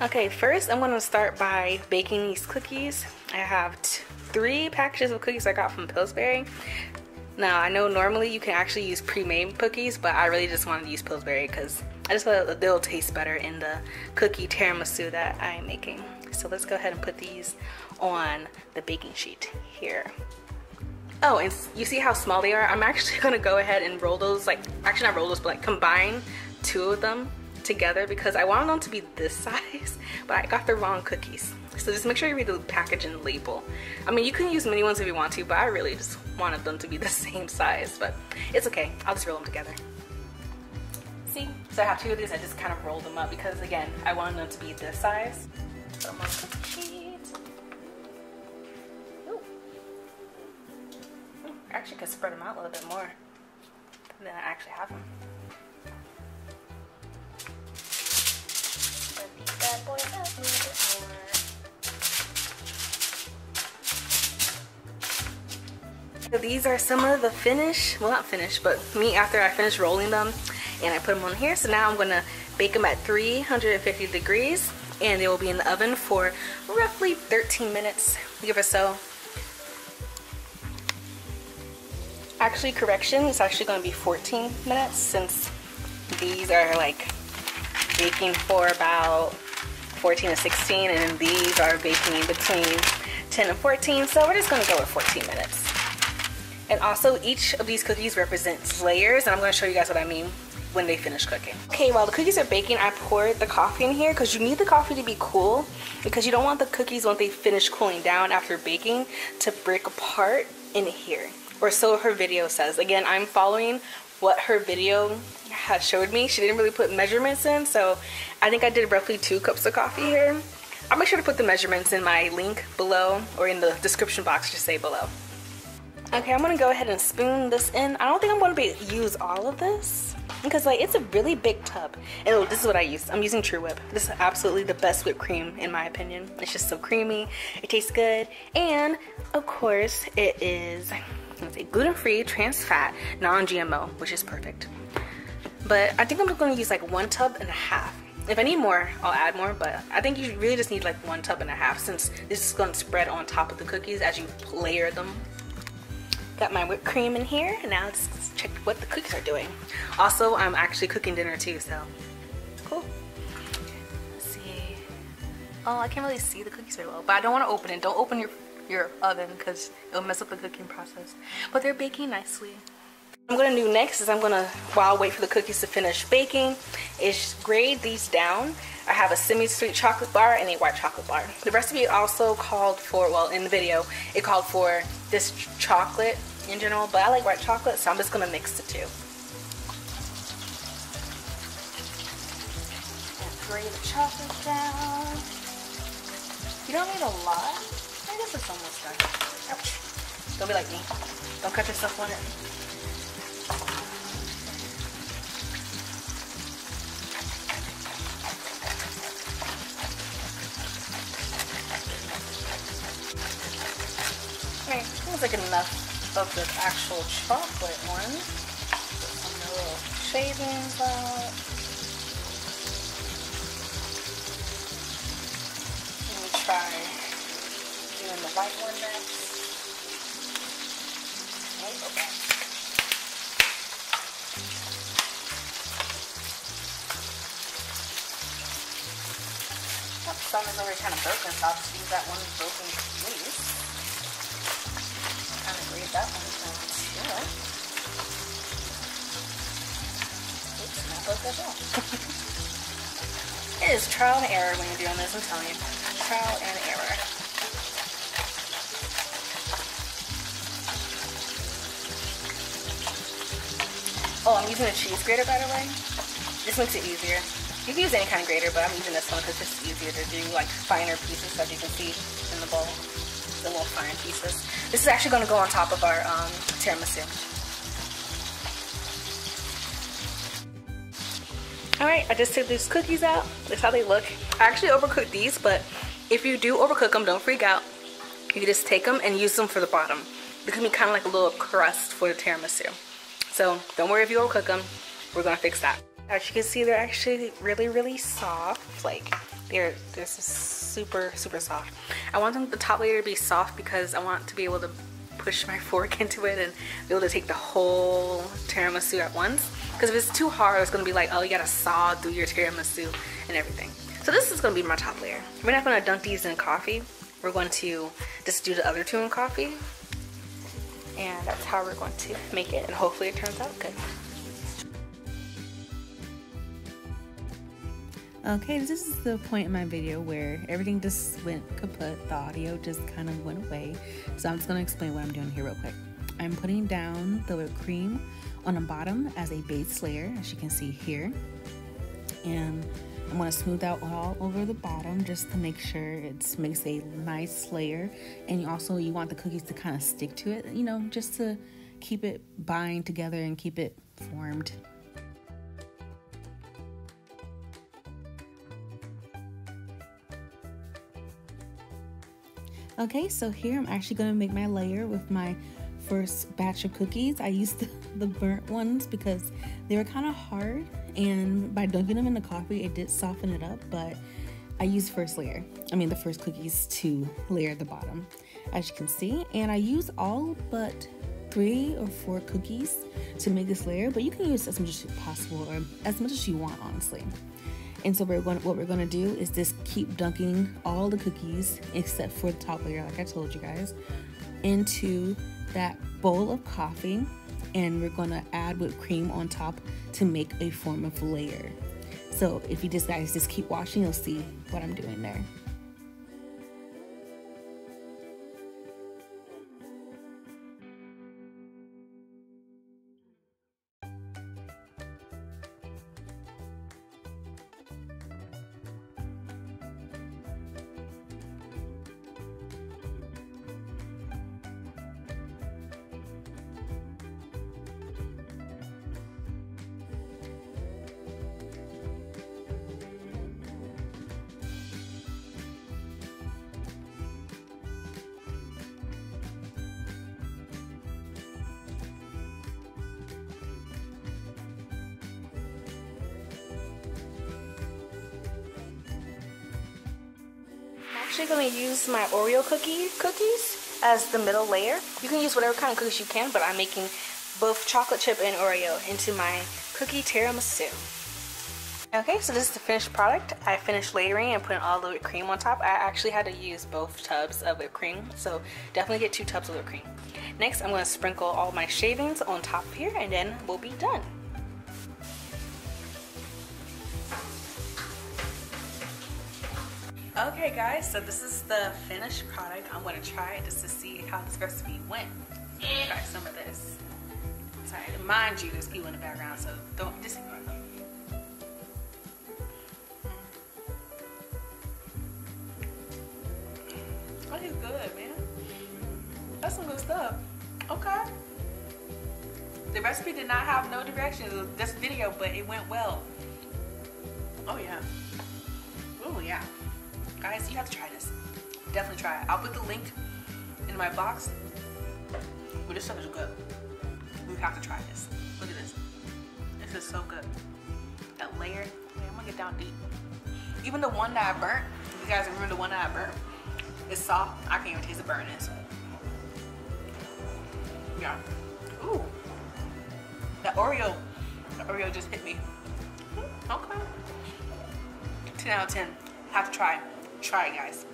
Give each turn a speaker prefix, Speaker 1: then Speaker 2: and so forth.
Speaker 1: Okay, first I'm gonna start by baking these cookies. I have 3 packages of cookies I got from Pillsbury. Now I know normally you can actually use pre-made cookies, but I really just wanted to use Pillsbury because I just thought they'll taste better in the cookie tiramisu that I am making. So let's go ahead and put these on the baking sheet here. Oh, and you see how small they are? I'm actually gonna go ahead and roll those, like, actually not roll those, but like combine 2 of them together because I wanted them to be this size, but I got the wrong cookies. So just make sure you read the package and label. I mean, you can use mini ones if you want to, but I really just wanted them to be the same size, but it's okay. I'll just roll them together. See? So I have 2 of these. I just kind of rolled them up because, again, I wanted them to be this size. Put them on the cookie sheet. Ooh. Ooh, I actually could spread them out a little bit more than I actually have them. Spread these bad boys out a little bit more. So these are some of the finish, well not finished, but me after I finished rolling them and I put them on here. So now I'm gonna bake them at 350 degrees and they will be in the oven for roughly 13 minutes, give or so. Actually, correction, it's actually gonna be 14 minutes since these are like baking for about 14 to 16 and these are baking between 10 and 14. So we're just gonna go with 14 minutes. And also each of these cookies represents layers, and I'm going to show you guys what I mean when they finish cooking. Okay, while the cookies are baking, I poured the coffee in here because you need the coffee to be cool because you don't want the cookies when they finish cooling down after baking to break apart in here, or so her video says. Again, I'm following what her video had showed me. She didn't really put measurements in, so I think I did roughly 2 cups of coffee here. I'll make sure to put the measurements in my link below or in the description box, just say below. Okay, I'm gonna go ahead and spoon this in. I don't think I'm gonna use all of this because like it's a really big tub. And oh, this is what I use. I'm using truwhip. This is absolutely the best whipped cream in my opinion. It's just so creamy. It tastes good, and of course it is gluten-free, trans fat, non-GMO, which is perfect. But I think I'm gonna use like 1.5 tubs. If I need more, I'll add more, but I think you really just need like 1.5 tubs since this is gonna spread on top of the cookies as you layer them. Got my whipped cream in here, and now let's check what the cookies are doing. Also, I'm actually cooking dinner too, so cool. Let's see. Oh, I can't really see the cookies very well, but I don't want to open it. Don't open your oven because it'll mess up the cooking process. But they're baking nicely. What I'm gonna do next is while I wait for the cookies to finish baking, is grade these down. I have a semi-sweet chocolate bar and a white chocolate bar. The recipe also called for, well, in the video, it called for this chocolate in general, but I like white chocolate, so I'm just gonna mix the 2. And grade the chocolate down. You don't need a lot. I guess it's almost done. Ouch. Don't be like me. Don't cut yourself on it. Okay, seems like enough of the actual chocolate one. Put some little shavings out. Let me try doing the white one next. Okay. Oh, some is already kind of broken, so I'll just use that one broken piece. Grade that one down too. Oops, not both that well. It is trial and error when you're doing this, I'm telling you. Trial and error. Oh, I'm using a cheese grater, by the way. This makes it easier. You can use any kind of grater, but I'm using this one because it's easier to do like finer pieces, as you can see in the bowl. The little fine pieces. This is actually going to go on top of our tiramisu. Alright, I just took these cookies out. That's how they look. I actually overcooked these, but if you do overcook them, don't freak out. You can just take them and use them for the bottom. They can be kind of like a little crust for the tiramisu. So don't worry if you overcook them. We're going to fix that. As you can see, they're actually really, really soft. Like, They're just super soft. I want the top layer to be soft because I want to be able to push my fork into it and be able to take the whole tiramisu at once. Because if it's too hard, it's gonna be like, oh, you gotta saw through your tiramisu and everything. So this is gonna be my top layer. We're not gonna dunk these in coffee. We're going to just do the other two in coffee. And that's how we're going to make it, and hopefully it turns out good.
Speaker 2: Okay, this is the point in my video where everything just went kaput. The audio just kind of went away. So I'm just going to explain what I'm doing here real quick. I'm putting down the whipped cream on the bottom as a base layer, as you can see here. And I'm going to smooth out all over the bottom just to make sure it makes a nice layer. And you want the cookies to kind of stick to it, you know, just to keep it bind together and keep it formed. Okay, so here I'm actually going to make my layer with my first batch of cookies. I used the burnt ones because they were kind of hard, and by dunking them in the coffee it did soften it up, but I used the first cookies to layer the bottom, as you can see. And I used all but 3 or 4 cookies to make this layer, but you can use as much as possible or as much as you want, honestly. And so what we're gonna do is just keep dunking all the cookies, except for the top layer, like I told you guys, into that bowl of coffee, and we're gonna add whipped cream on top to make a form of layer. So if you guys just keep watching, you'll see what I'm doing there.
Speaker 1: I'm actually going to use my Oreo cookies as the middle layer. You can use whatever kind of cookies you can, but I'm making both chocolate chip and Oreo into my cookie tiramisu. Okay, so this is the finished product. I finished layering and putting all the whipped cream on top. I actually had to use both tubs of whipped cream, so definitely get 2 tubs of whipped cream. Next, I'm going to sprinkle all my shavings on top here, and then we'll be done. Okay guys, so this is the finished product. I'm going to try it just to see how this recipe went. Try some of this. Sorry, mind you, there's people in the background, so don't just ignore them. That is good, man. That's some good stuff. Okay. The recipe did not have no directions. It was just video, but it went well. Oh yeah. Oh yeah. Guys, you have to try this. Definitely try it. I'll put the link in my box. But this stuff is good. We have to try this. Look at this. This is so good. That layer. Man, I'm gonna get down deep. Even the one that I burnt, if you guys remember the one that I burnt, it's soft. I can't even taste the burntness. Yeah. Ooh. The Oreo just hit me. Okay. 10 out of 10. Have to try. Try it, guys.